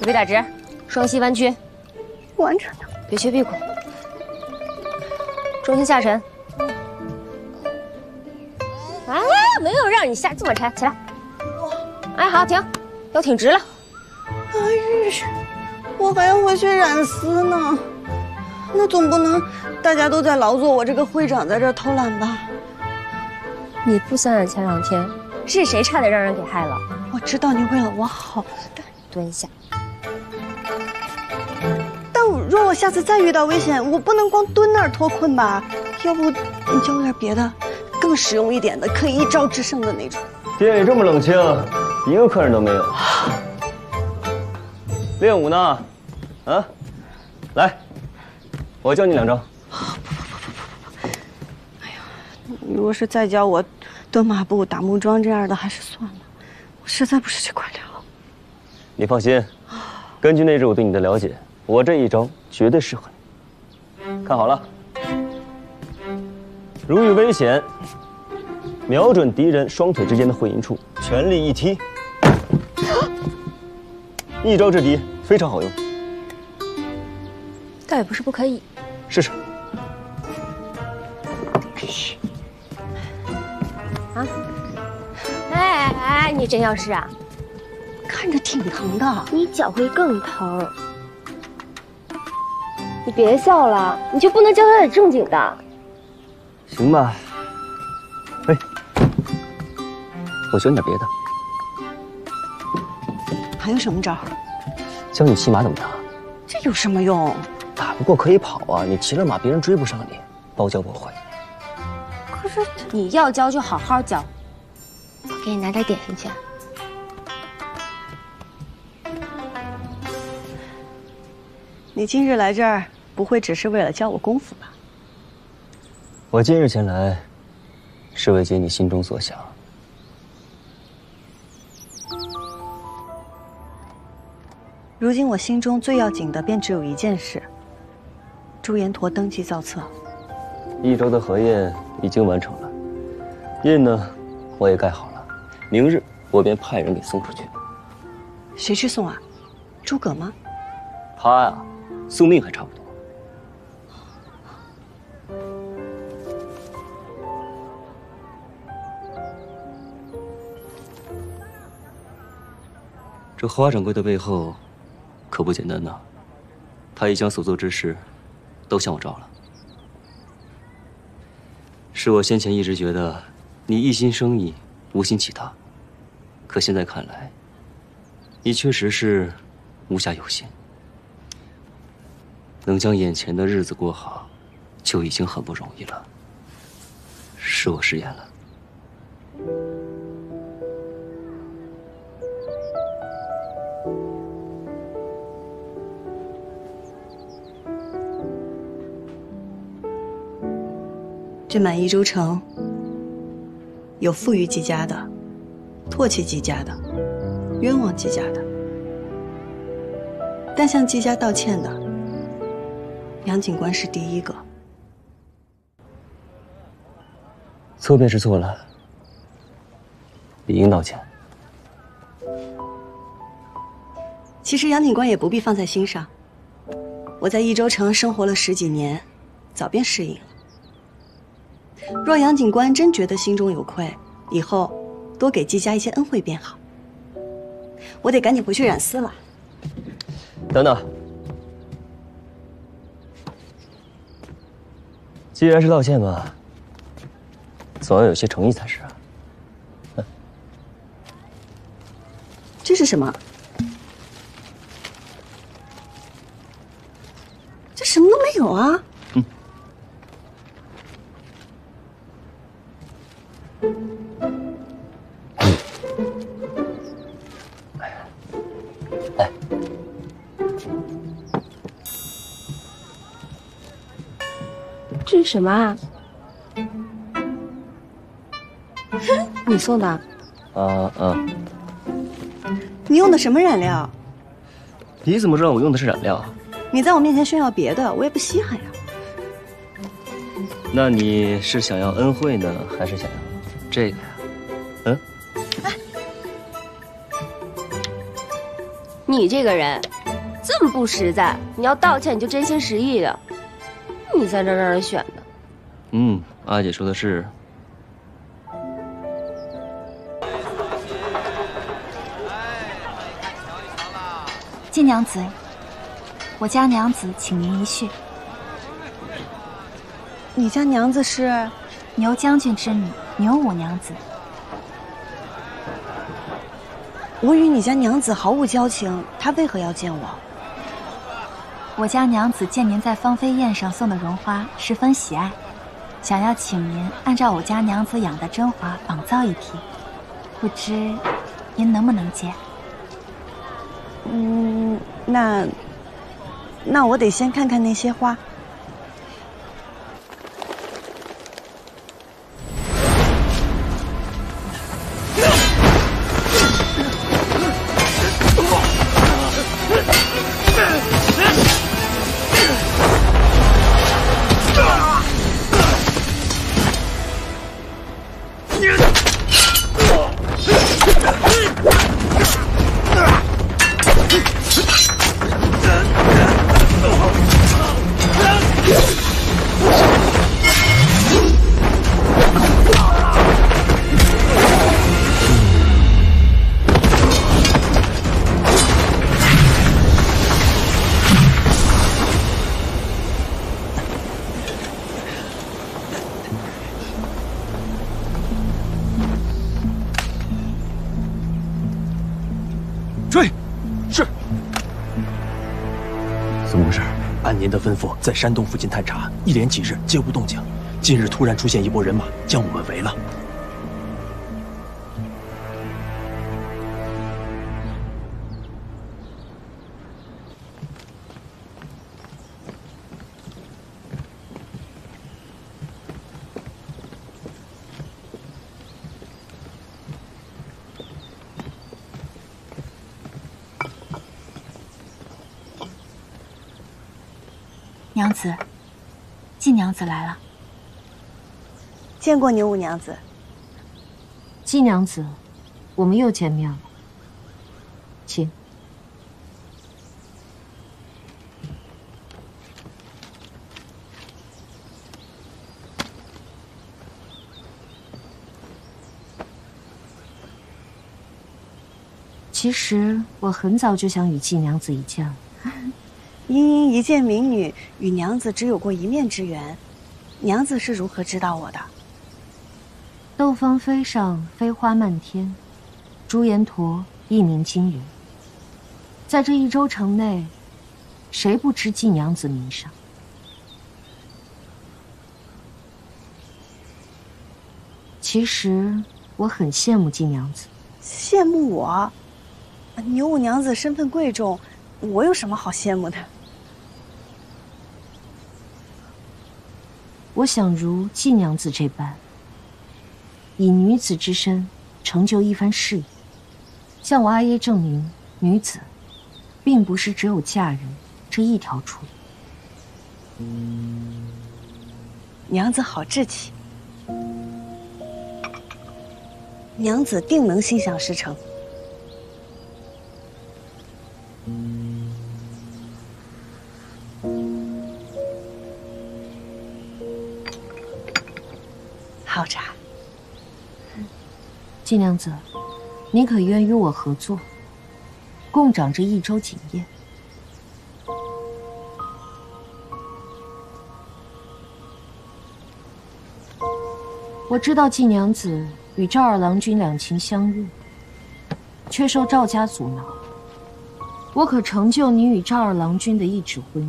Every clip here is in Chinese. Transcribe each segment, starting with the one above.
腿背打直，双膝弯曲，完成的。别缺鼻孔，重心下沉。哎，没有让你下这么沉，起来。哎，好，停，腰挺直了。哎，我还要回去染丝呢。那总不能大家都在劳作，我这个会长在这偷懒吧？你不想想前2天是谁差点让人给害了？我知道你为了我好，蹲下。但若我下次再遇到危险，我不能光蹲那儿脱困吧？要不你教我点别的，更实用一点的，可以一招制胜的那种。店里这么冷清，一个客人都没有。练武呢？啊，来，我教你2招。哎呀，你若是再教我蹲马步、打木桩这样的，还是算了。我实在不是这块料。你放心，根据那日我对你的了解，我这一招绝对适合你。看好了，如遇危险，瞄准敌人双腿之间的会阴处，全力一踢，一招制敌，非常好用。倒也不是不可以。试试。啊！哎，你真要试啊？看着挺疼的，你脚会更疼。你别笑了，你就不能教他点正经的？行吧。哎，我学你点别的。还有什么招？教你骑马怎么打？这有什么用？打不过可以跑啊！你骑了马，别人追不上你，包教不会。可是你要教就好好教，我给你拿点点心去。你今日来这儿，不会只是为了教我功夫吧？我今日前来，是为解你心中所想。如今我心中最要紧的便只有一件事：朱延陀登基造册。益州的河堰已经完成了，印呢，我也盖好了。明日我便派人给送出去。谁去送啊？诸葛吗？他呀，送命还差不多。这花掌柜的背后，可不简单呐。他已将所做之事，都向我招了。是我先前一直觉得，你一心生意，无心其他。可现在看来，你确实是无暇有心。能将眼前的日子过好，就已经很不容易了。是我失言了。这满益州城，有富裕季家的，唾弃季家的，冤枉季家的。但向季家道歉的，杨警官是第一个。错便是错了，理应道歉。其实杨警官也不必放在心上，我在益州城生活了10几年，早便适应了。若杨警官真觉得心中有愧，以后多给季家一些恩惠便好。我得赶紧回去染丝了。等等，既然是道歉嘛，总要有些诚意才是啊。这是什么？这什么都没有啊！来，这是什么啊？你送的？你用的什么染料？你怎么知道我用的是染料？你在我面前炫耀别的，我也不稀罕呀。那你是想要恩惠呢，还是想要这个呀？你这个人这么不实在，你要道歉你就真心实意的。你在这让人选的。阿姐说的是。晋娘子，我家娘子请您一叙。你家娘子是牛将军之女牛五娘子。我与你家娘子毫无交情，她为何要见我？我家娘子见您在芳菲宴上送的绒花十分喜爱，想要请您按照我家娘子养的真花仿造一批，不知您能不能接？那我得先看看那些花。追！是。怎么回事？按您的吩咐，在山洞附近探查，一连几日皆无动静。近日突然出现一拨人马，将我们围了。娘子，晋娘子来了。见过牛五娘子。季娘子，我们又见面了，请。其实我很早就想与季娘子一见了。殷殷一介民女，与娘子只有过一面之缘，娘子是如何知道我的？斗芳菲上飞花漫天，朱颜驼一鸣惊人。在这一州城内，谁不知季娘子名声？其实我很羡慕季娘子。羡慕我？牛五娘子身份贵重，我有什么好羡慕的？我想如季娘子这般，以女子之身成就一番事业，向我阿耶证明，女子并不是只有嫁人这一条出路。娘子好志气，娘子定能心想事成。好茶。季娘子，你可愿与我合作，共掌这一州锦业？我知道季娘子与赵二郎君两情相悦，却受赵家阻挠。我可成就你与赵二郎君的一纸婚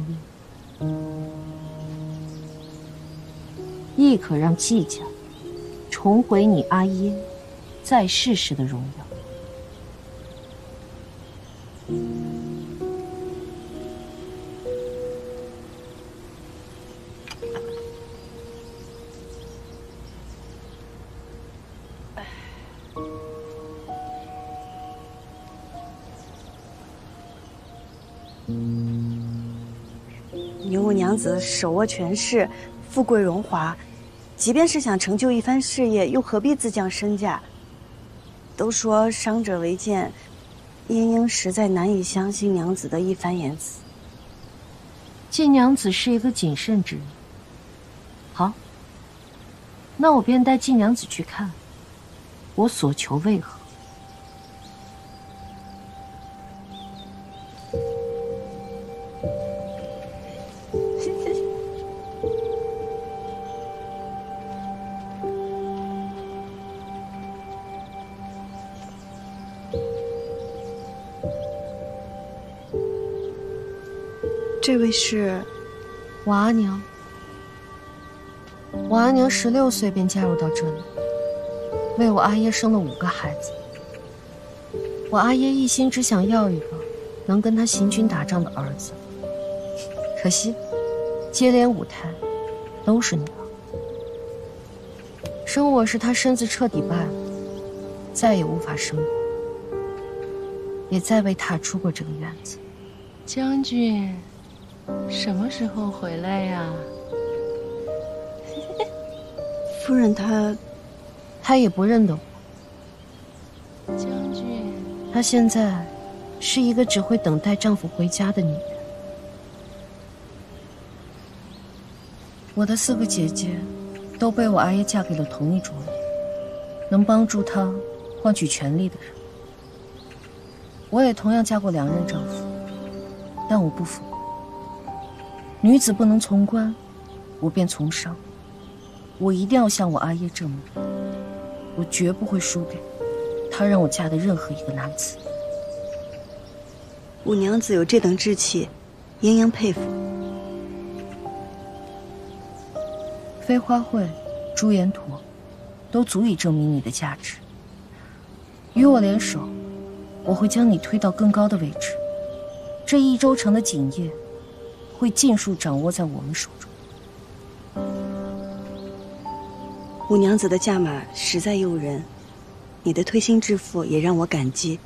姻，亦可让季家重回你阿耶在世时的荣耀。牛五娘子手握权势，富贵荣华，即便是想成就一番事业，又何必自降身价？都说伤者为贱，英英实在难以相信娘子的一番言辞。季娘子是一个谨慎之人。好，那我便带季娘子去看，我所求为何。这位是我阿娘。我阿娘16岁便嫁入到这里，为我阿爷生了5个孩子。我阿爷一心只想要一个能跟他行军打仗的儿子，可惜接连5胎都是女儿。生我时他身子彻底败了，再也无法生育，也再未踏出过这个院子。将军什么时候回来呀？夫人她也不认得我。将军，她现在是一个只会等待丈夫回家的女人。我的4个姐姐都被我阿爷嫁给了同一种人，能帮助她换取权力的人。我也同样嫁过2任丈夫，但我不服。女子不能从官，我便从商。我一定要向我阿爷证明，我绝不会输给他让我嫁的任何一个男子。五娘子有这等志气，英英佩服。飞花会、朱颜驼，都足以证明你的价值。与我联手，我会将你推到更高的位置。这益州城的景业会尽数掌握在我们手中。五娘子的价码实在诱人，你的推心置腹也让我感激。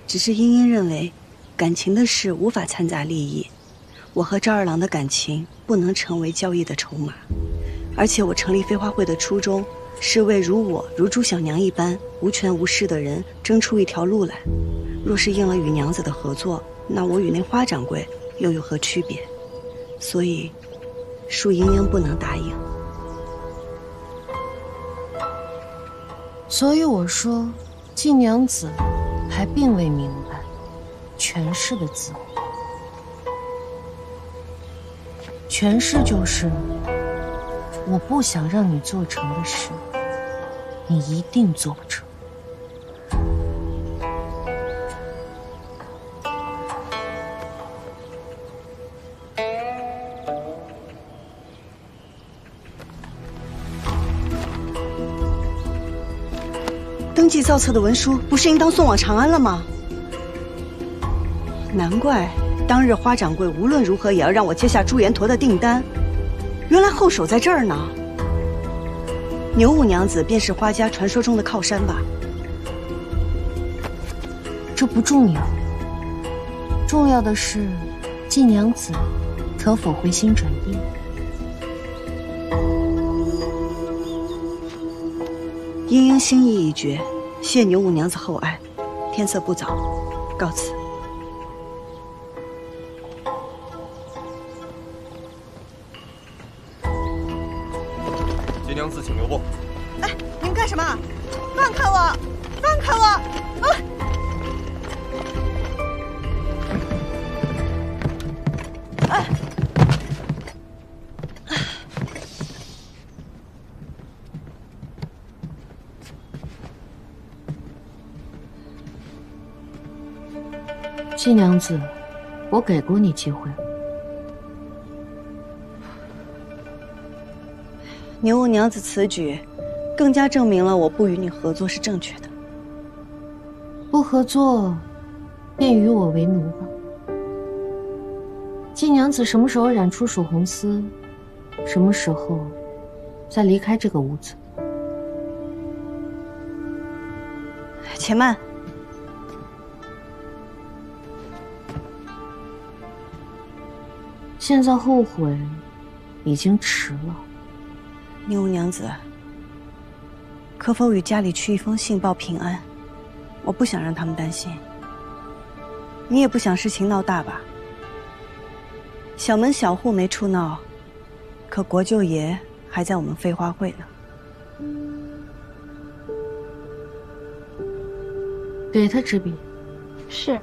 只是英英认为，感情的事无法掺杂利益，我和赵二郎的感情不能成为交易的筹码。而且我成立飞花会的初衷，是为如朱小娘一般无权无势的人争出一条路来。若是应了与娘子的合作，那我与那花掌柜又有何区别？所以，恕英英不能答应。所以我说，季娘子还并未明白权势的滋味。权势就是我不想让你做成的事，你一定做不成。登记造册的文书不是应当送往长安了吗？难怪当日花掌柜无论如何也要让我接下朱颜驼的订单，原来后手在这儿呢。牛五娘子便是花家传说中的靠山吧？这不重要，重要的是季娘子可否回心转意。英英心意已决，谢牛五娘子厚爱。天色不早，告辞。季娘子，请留步。哎，你们干什么？放开我！放开我！啊！哎！季娘子，我给过你机会。牛五娘子此举，更加证明了我不与你合作是正确的。不合作，便与我为奴吧。季娘子什么时候染出曙红丝，什么时候再离开这个屋子。且慢。现在后悔，已经迟了。牛五娘子，可否与家里去一封信报平安？我不想让他们担心。你也不想事情闹大吧？小门小户没处闹，可国舅爷还在我们飞花会呢。给他支笔。是。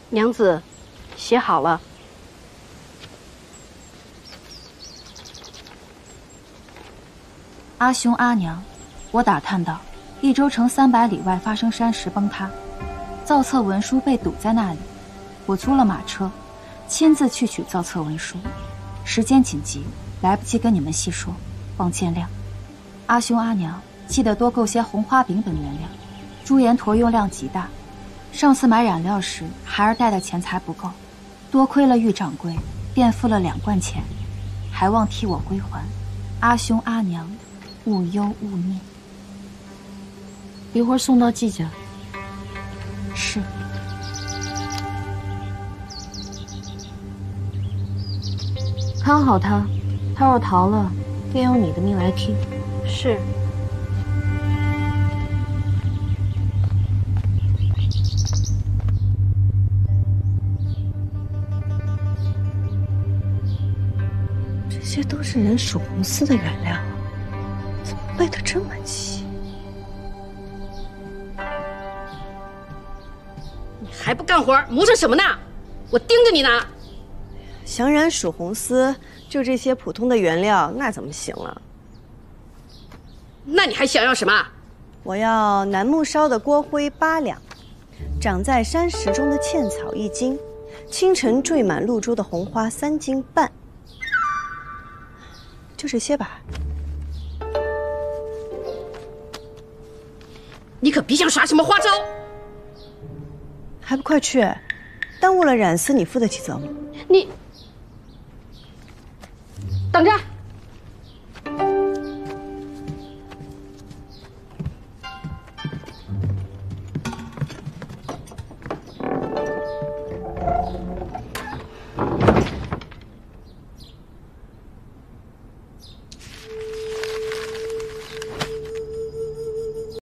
娘子，写好了。阿兄阿娘，我打探到，益州城300里外发生山石崩塌，造册文书被堵在那里。我租了马车，亲自去取造册文书。时间紧急，来不及跟你们细说，望见谅。阿兄阿娘，记得多购些红花饼等原料。朱颜驼用量极大。上次买染料时，孩儿带的钱财不够，多亏了玉掌柜，便付了2贯钱，还望替我归还。阿兄阿娘，勿忧勿念。一会儿送到季家。是。看好他，他若逃了，便用你的命来替。是。这些都是人属红丝的原料，怎么背得这么齐？你还不干活，磨蹭什么呢？我盯着你呢。想染属红丝，就这些普通的原料，那怎么行了？那你还想要什么？我要楠木烧的锅灰8两，长在山石中的茜草1斤，清晨缀满露珠的红花3斤半。就这些吧。你可别想耍什么花招！还不快去！耽误了染丝，你负得起责吗？你等着。